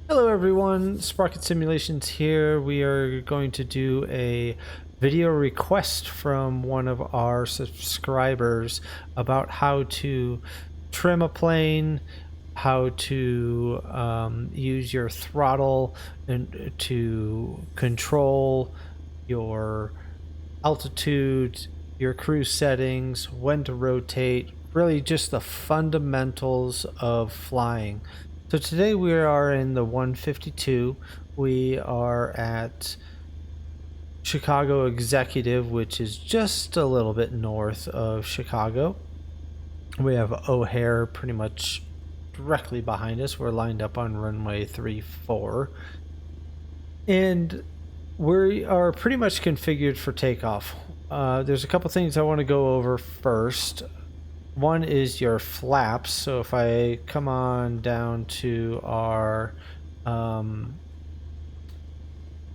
Hello everyone, Sprocket Simulations here. We are going to do a video request from one of our subscribers about how to trim a plane, how to use your throttle and to control your altitude, your cruise settings, when to rotate, really just the fundamentals of flying. So today we are in the 152. We are at Chicago Executive, which is just a little bit north of Chicago. We have O'Hare pretty much directly behind us. We're lined up on runway 34. And we are pretty much configured for takeoff. There's a couple things I want to go over first. One is your flaps. So if I come on down to our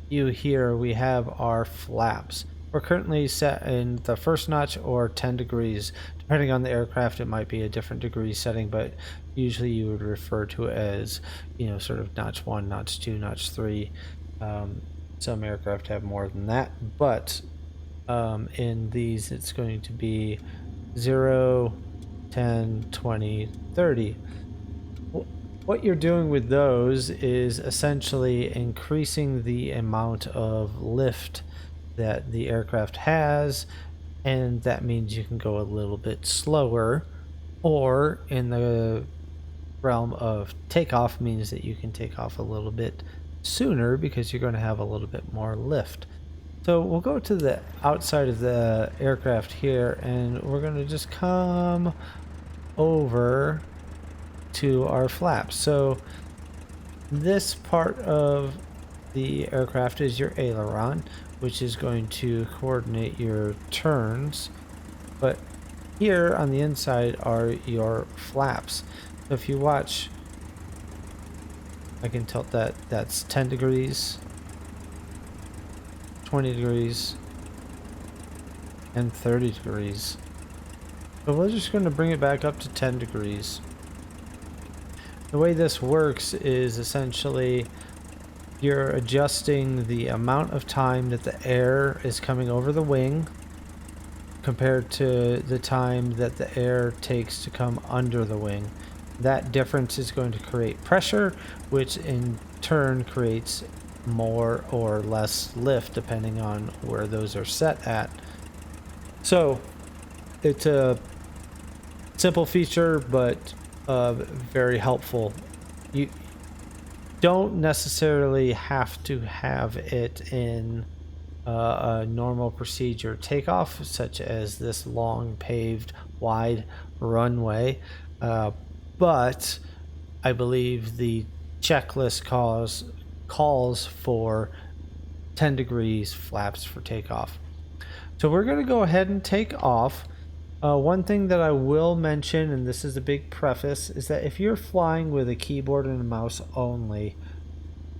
view here, we have our flaps. We're currently set in the first notch or 10 degrees. Depending on the aircraft, it might be a different degree setting, but usually you would refer to it as, sort of notch 1, notch 2, notch 3. Some aircraft have more than that, but in these it's going to be 0, 10, 20, 30. What you're doing with those is essentially increasing the amount of lift that the aircraft has, and that means you can go a little bit slower, or in the realm of takeoff means that you can take off a little bit sooner because you're going to have a little bit more lift. So we'll go to the outside of the aircraft here, and we're going to just come over to our flaps. So this part of the aircraft is your aileron, which is going to coordinate your turns. But here on the inside are your flaps. So if you watch, I can tilt that. That's 10 degrees, 20 degrees, and 30 degrees. So we're just going to bring it back up to 10 degrees. The way this works is essentially you're adjusting the amount of time that the air is coming over the wing compared to the time that the air takes to come under the wing. That difference is going to create pressure, which in turn creates more or less lift depending on where those are set at. So it's a simple feature, but very helpful. You don't necessarily have to have it in a normal procedure takeoff, such as this long paved wide runway, but I believe the checklist calls for 10 degrees flaps for takeoff. So we're going to go ahead and take off. One thing that I will mention, and this is a big preface, is that if you're flying with a keyboard and a mouse only,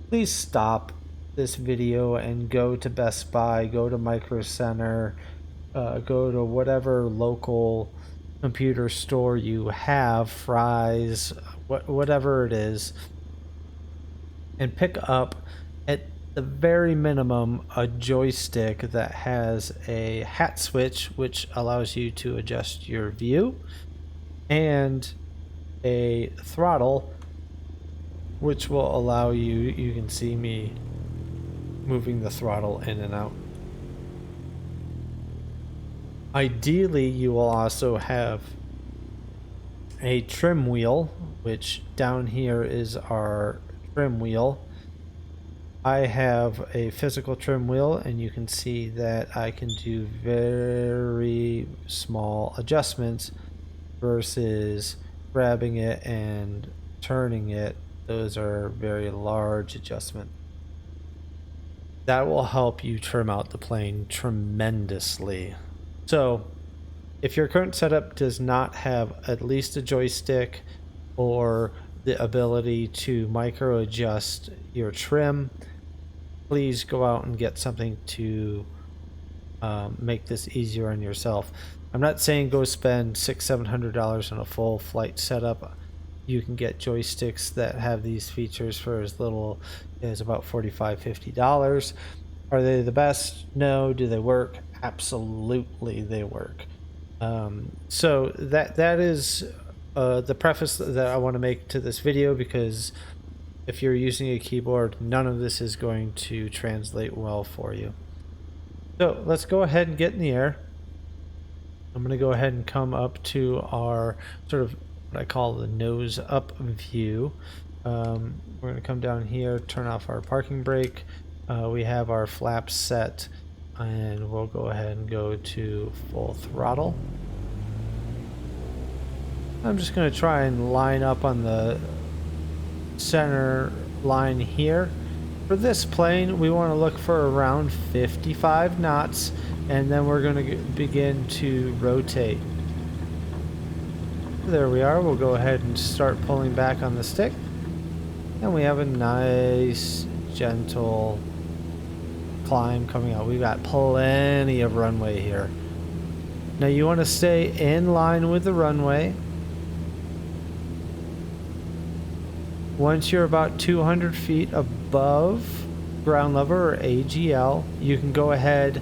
please stop this video and go to Best Buy, go to Micro Center, go to whatever local computer store you have, Fry's, whatever it is, and pick up at the very minimum a joystick that has a hat switch, which allows you to adjust your view, and a throttle, which will allow you can see me moving the throttle in and out. Ideally, you will also have a trim wheel, which down here is our trim wheel. I have a physical trim wheel, and you can see that I can do very small adjustments versus grabbing it and turning it. Those are very large adjustments. That will help you trim out the plane tremendously. So if your current setup does not have at least a joystick or the ability to micro adjust your trim, please go out and get something to make this easier on yourself. I'm not saying go spend $600-700 on a full flight setup. You can get joysticks that have these features for as little as about $45–50. Are they the best? No. Do they work? Absolutely, they work. So that is the preface that I want to make to this video, because if you're using a keyboard, none of this is going to translate well for you. So let's go ahead and get in the air. I'm going to go ahead and come up to our sort of what I call the nose up view. We're going to come down here, turn off our parking brake. We have our flaps set, and we'll go ahead and go to full throttle. I'm just going to try and line up on the center line here. For this plane, we want to look for around 55 knots, and then we're going to begin to rotate. There we are. We'll go ahead and start pulling back on the stick, and we have a nice gentle climb coming out. We've got plenty of runway here. Now you want to stay in line with the runway. Once you're about 200 feet above ground level, or AGL, you can go ahead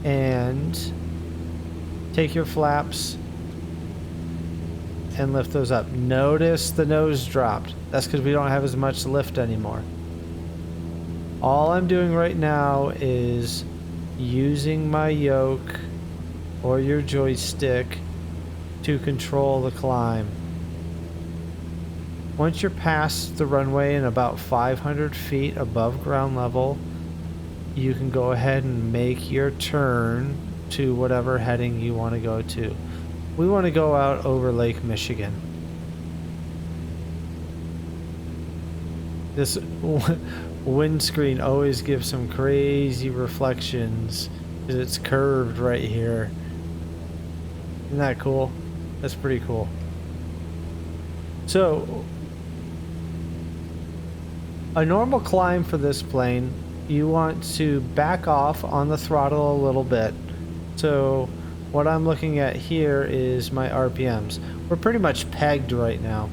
and take your flaps and lift those up. Notice the nose dropped. That's because we don't have as much lift anymore. All I'm doing right now is using my yoke or your joystick to control the climb. Once you're past the runway and about 500 feet above ground level, you can go ahead and make your turn to whatever heading you want to go to. We want to go out over Lake Michigan. This windscreen always gives some crazy reflections because it's curved right here. Isn't that cool? That's pretty cool. So, a normal climb for this plane, you want to back off on the throttle a little bit. So what I'm looking at here is my RPMs. We're pretty much pegged right now.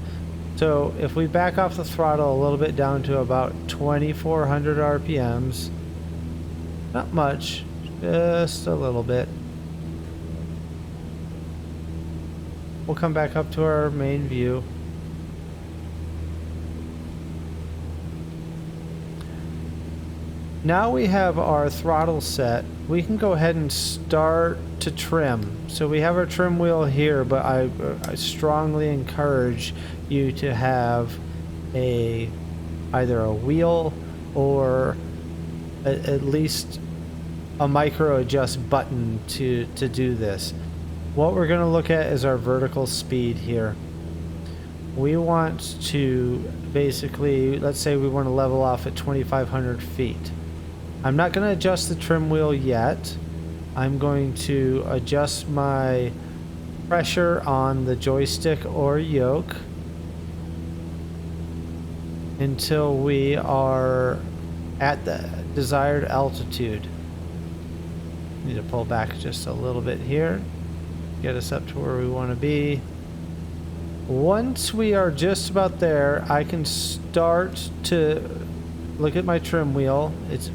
So if we back off the throttle a little bit down to about 2400 RPMs, not much, just a little bit. We'll come back up to our main view. Now we have our throttle set. We can go ahead and start to trim. So we have our trim wheel here, but I strongly encourage you to have either a wheel or at least a micro adjust button to do this. What we're going to look at is our vertical speed here. We want to basically, let's say we want to level off at 2,500 feet. I'm not going to adjust the trim wheel yet. I'm going to adjust my pressure on the joystick or yoke until we are at the desired altitude. Need to pull back just a little bit here, get us up to where we want to be. Once we are just about there, I can start to look at my trim wheel. It's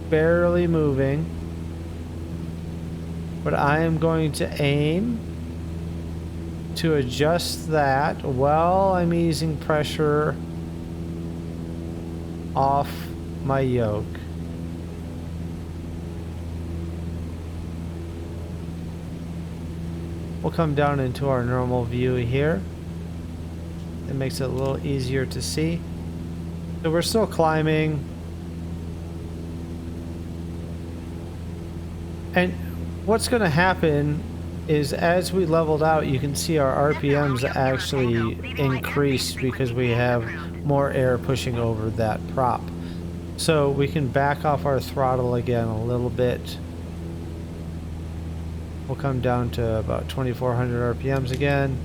barely moving, but I am going to aim to adjust that while I'm easing pressure off my yoke. We'll come down into our normal view here. It makes it a little easier to see. So we're still climbing. And what's going to happen is as we leveled out, you can see our RPMs actually increased because we have more air pushing over that prop. So we can back off our throttle again a little bit. We'll come down to about 2,400 RPMs again,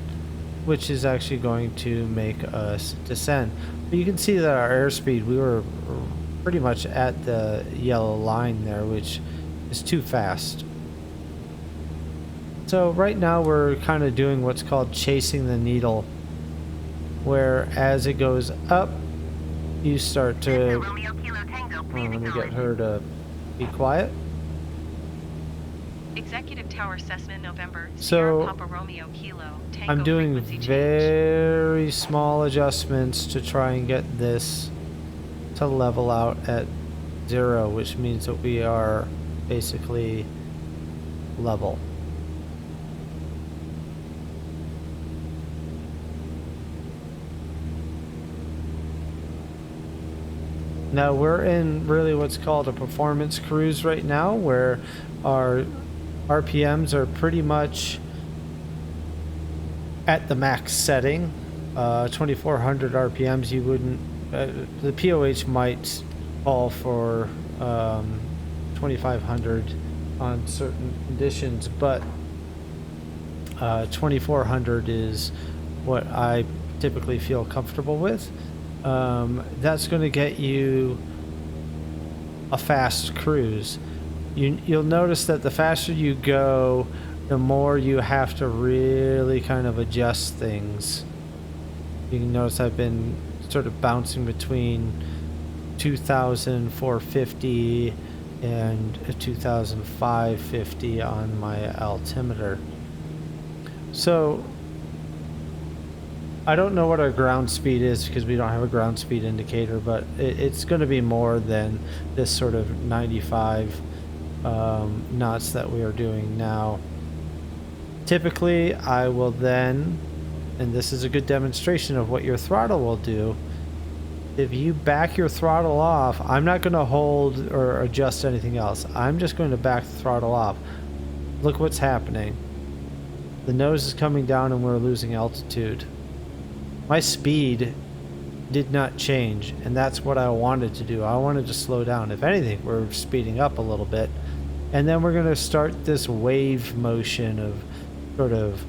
which is actually going to make us descend. But you can see that our airspeed, we were pretty much at the yellow line there, which is too fast. So right now we're kind of doing what's called chasing the needle. where as it goes up, you start to... let me get her to be quiet. Executive Tower Cessna November. So Papa Romeo Kilo, Tango I'm doing frequency very small adjustments to try and get this to level out at 0, which means that we are basically level. Now we're in really what's called a performance cruise right now, where our RPMs are pretty much at the max setting. 2400 RPMs, you wouldn't... the POH might call for 2500 on certain conditions, but 2400 is what I typically feel comfortable with. That's going to get you a fast cruise. You'll notice that the faster you go, the more you have to really kind of adjust things. You can notice I've been sort of bouncing between 2,450 and 2,550 on my altimeter. So I don't know what our ground speed is because we don't have a ground speed indicator, but it's going to be more than this sort of 95 knots that we are doing now. Typically, I will then, and this is a good demonstration of what your throttle will do, if you back your throttle off, I'm not going to hold or adjust anything else. I'm just going to back the throttle off. Look what's happening. The nose is coming down and we're losing altitude. My speed did not change, and that's what I wanted to do. I wanted to slow down. If anything, we're speeding up a little bit. And then we're going to start this wave motion of sort of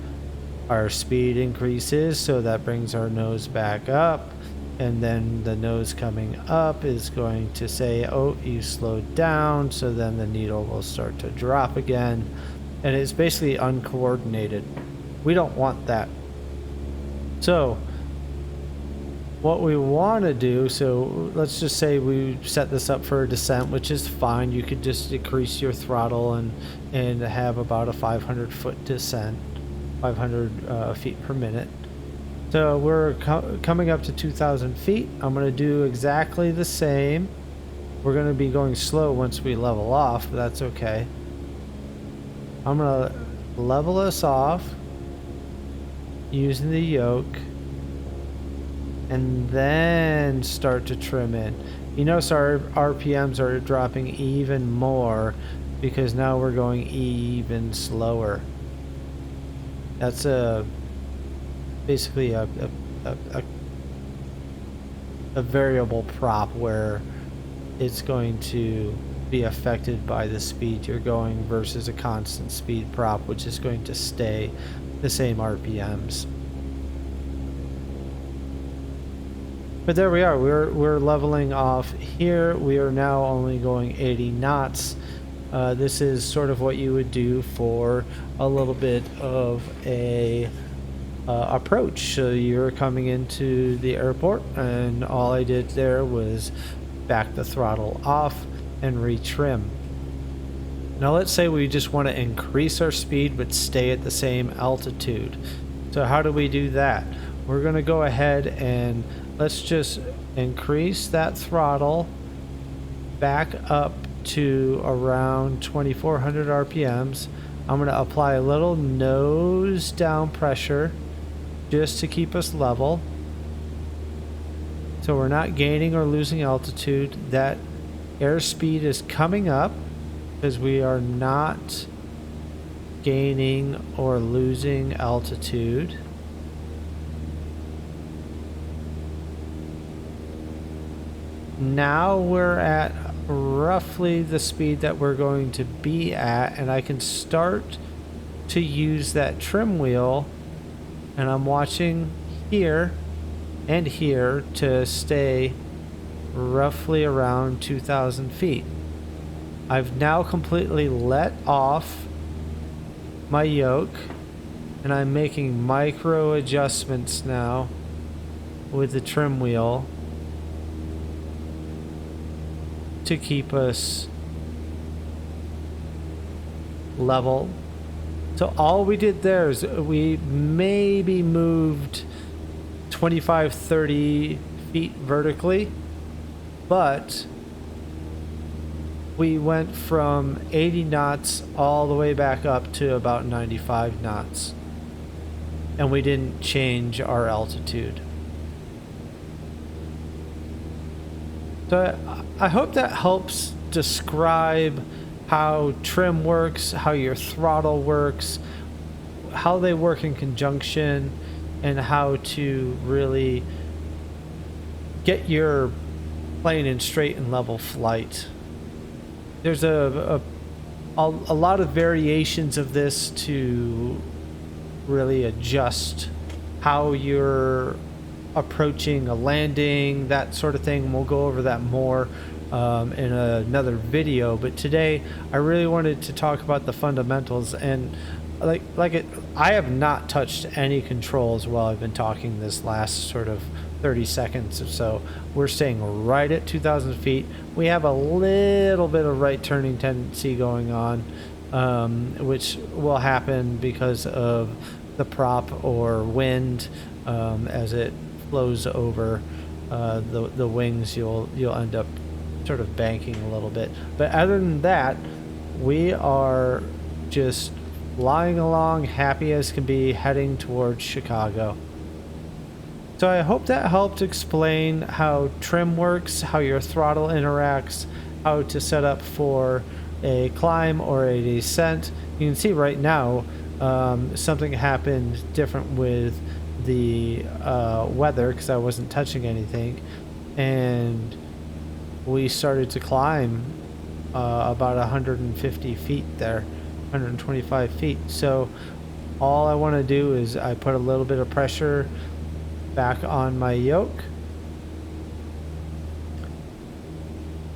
our speed increases, so that brings our nose back up, and then the nose coming up is going to say, oh, you slowed down, so then the needle will start to drop again, and it's basically uncoordinated. We don't want that. So what we want to do, so let's just say we set this up for a descent, which is fine. You could just decrease your throttle and have about a 500 foot descent, 500 feet per minute. So we're coming up to 2,000 feet. I'm going to do exactly the same. We're going to be going slow once we level off, but that's okay. I'm going to level us off using the yoke, and then start to trim in. You notice our RPMs are dropping even more because now we're going even slower. That's basically a variable prop where it's going to be affected by the speed you're going versus a constant speed prop, which is going to stay the same RPMs. But there we are, we're leveling off here. We are now only going 80 knots. This is sort of what you would do for a little bit of a approach. So you're coming into the airport, and all I did there was back the throttle off and retrim. Now let's say we just want to increase our speed but stay at the same altitude. So how do we do that? We're going to go ahead and let's just increase that throttle back up to around 2,400 RPMs. I'm going to apply a little nose down pressure just to keep us level. So we're not gaining or losing altitude. That airspeed is coming up because we are not gaining or losing altitude. Now we're at roughly the speed that we're going to be at, and I can start to use that trim wheel, and I'm watching here and here to stay roughly around 2,000 feet. I've now completely let off my yoke, and I'm making micro adjustments now with the trim wheel to keep us level. So all we did there is we maybe moved 25, 30 feet vertically, but we went from 80 knots all the way back up to about 95 knots. And we didn't change our altitude. So I hope that helps describe how trim works, how your throttle works, how they work in conjunction, and how to really get your plane in straight and level flight. There's a lot of variations of this to really adjust how you're approaching a landing, that sort of thing. We'll go over that more in another video, but today I really wanted to talk about the fundamentals. And I have not touched any controls while I've been talking this last sort of 30 seconds or so. We're staying right at 2,000 feet. We have a little bit of right turning tendency going on, which will happen because of the prop or wind. As it flows over the wings, you'll end up sort of banking a little bit. But other than that, we are just flying along, happy as can be, heading towards Chicago. So I hope that helped explain how trim works, how your throttle interacts, how to set up for a climb or a descent. You can see right now something happened different with the weather because I wasn't touching anything, and we started to climb about 150 feet there, 125 feet. So all I want to do is I put a little bit of pressure back on my yoke.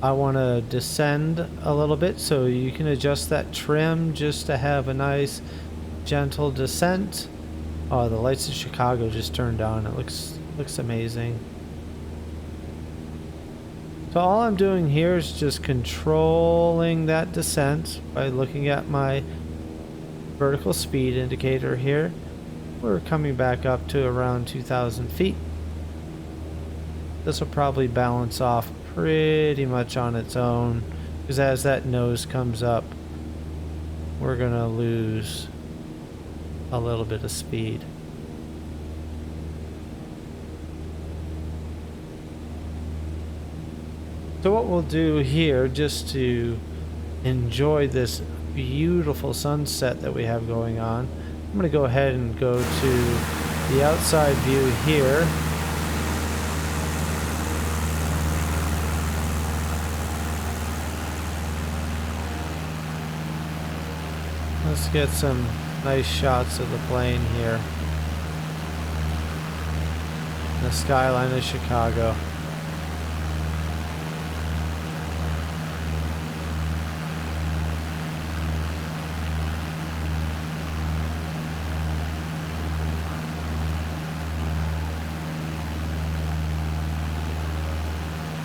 I want to descend a little bit, so you can adjust that trim just to have a nice gentle descent. Oh, the lights in Chicago just turned on. It looks amazing. So all I'm doing here is just controlling that descent by looking at my vertical speed indicator here. We're coming back up to around 2,000 feet. This will probably balance off pretty much on its own, because as that nose comes up, we're gonna lose a little bit of speed. So what we'll do here, just to enjoy this beautiful sunset that we have going on, I'm going to go ahead and go to the outside view here. Let's get some nice shots of the plane here. The skyline of Chicago.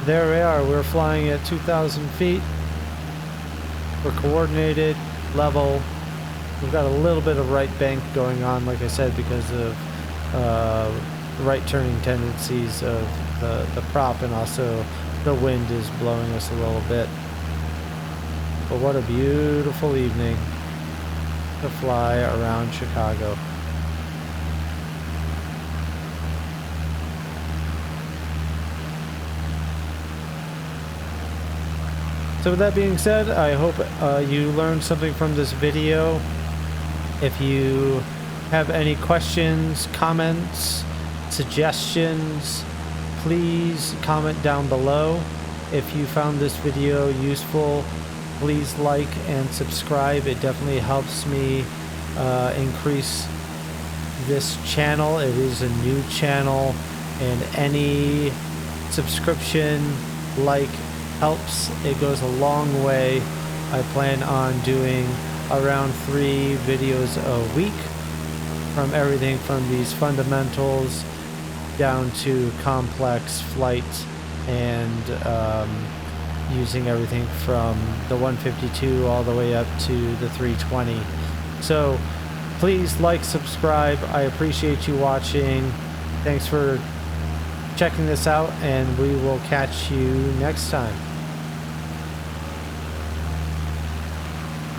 There we are. We're flying at 2,000 feet. We're coordinated, level. We've got a little bit of right bank going on, like I said, because of right turning tendencies of the prop, and also the wind is blowing us a little bit. But what a beautiful evening to fly around Chicago. So with that being said, I hope you learned something from this video. If you have any questions, comments, suggestions, please comment down below. If you found this video useful, please like and subscribe. It definitely helps me increase this channel. It is a new channel, and any subscription, like, helps. It goes a long way. I plan on doing around 3 videos a week, from everything from these fundamentals down to complex flight and using everything from the 152 all the way up to the 320. So please like, subscribe. I appreciate you watching. Thanks for checking this out, and we will catch you next time.